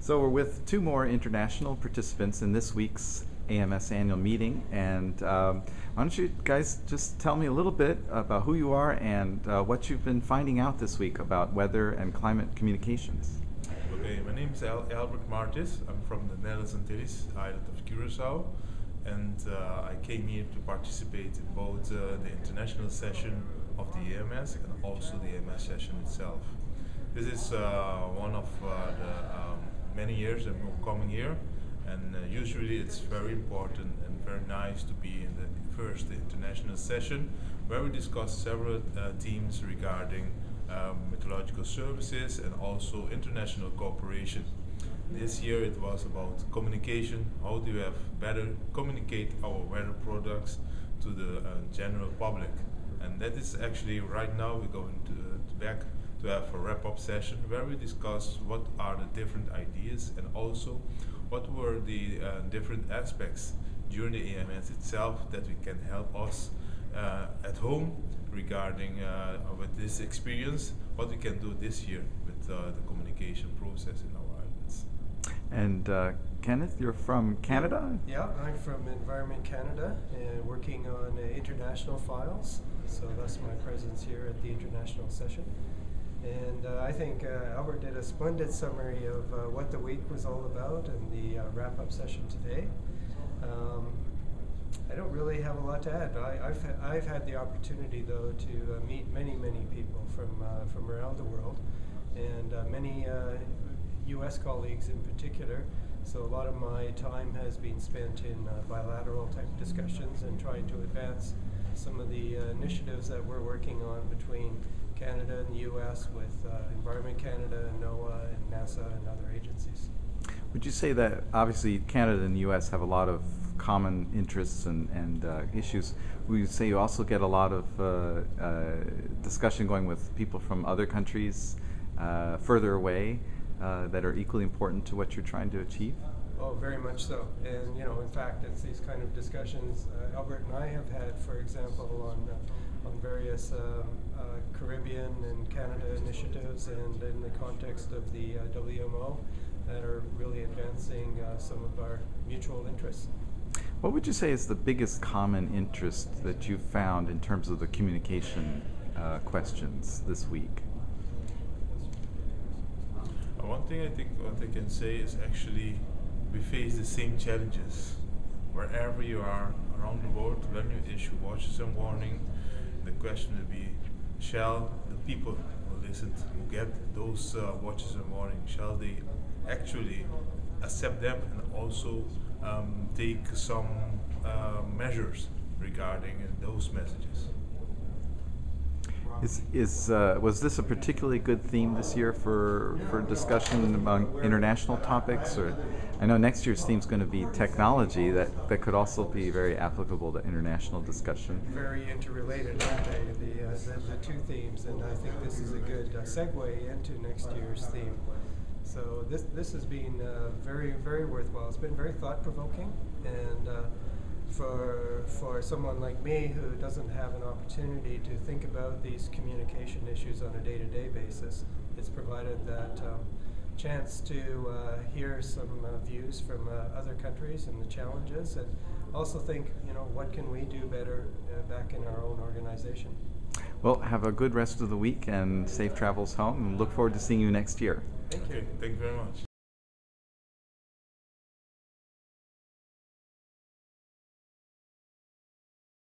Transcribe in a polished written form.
So we're with two more international participants in this week's AMS annual meeting, and why don't you guys just tell me a little bit about who you are and what you've been finding out this week about weather and climate communications. Okay, my name is Albert Martis. I'm from the Netherlands Antilles, island of Curaçao, and I came here to participate in both the international session of the AMS and also the AMS session itself. This is one of the many years that we're coming here, and usually it's very important and very nice to be in the first international session where we discuss several themes regarding meteorological services and also international cooperation. This year it was about communication. How do you have better communicate our weather products to the general public? And that is actually right now we're going back to have a wrap-up session where we discuss what are the different ideas and also what were the different aspects during the AMS itself that we can help us at home regarding with this experience, what we can do this year with the communication process in our islands. And Kenneth, you're from Canada? Yeah, I'm from Environment Canada and working on international files, so that's my presence here at the international session. And I think Albert did a splendid summary of what the week was all about and the wrap-up session today. I don't really have a lot to add. I've had the opportunity, though, to meet many people from around the world, and many U.S. colleagues in particular. So a lot of my time has been spent in bilateral type discussions and trying to advance some of the initiatives that we're working on between Canada and the U.S. with Environment Canada and NOAA and NASA and other agencies. Would you say that obviously Canada and the U.S. have a lot of common interests and issues? Would you say you also get a lot of discussion going with people from other countries further away that are equally important to what you're trying to achieve? Oh, very much so. And in fact, it's these kind of discussions Albert and I have had, for example, on various Caribbean and Canada initiatives, and in the context of the WMO, that are really advancing some of our mutual interests. What would you say is the biggest common interest that you've found in terms of the communication questions this week? One thing I think what I can say is actually we face the same challenges wherever you are around the world. When you issue watches and warning, the question will be, shall the people who listen, who get those watches and warnings, shall they actually accept them and also take some measures regarding those messages? Was this a particularly good theme this year for discussion among international topics? Or I know next year's theme is going to be technology. That could also be very applicable to international discussion. Very interrelated, aren't they? The two themes, and I think this is a good segue into next year's theme. So this has been very worthwhile. It's been very thought-provoking, and for someone like me who doesn't have an opportunity to think about these communication issues on a day-to-day basis, it's provided that chance to hear some views from other countries and the challenges, and also think, what can we do better back in our own organization. Well, have a good rest of the week and safe travels home, and look forward to seeing you next year. Thank you. Okay, thank you very much.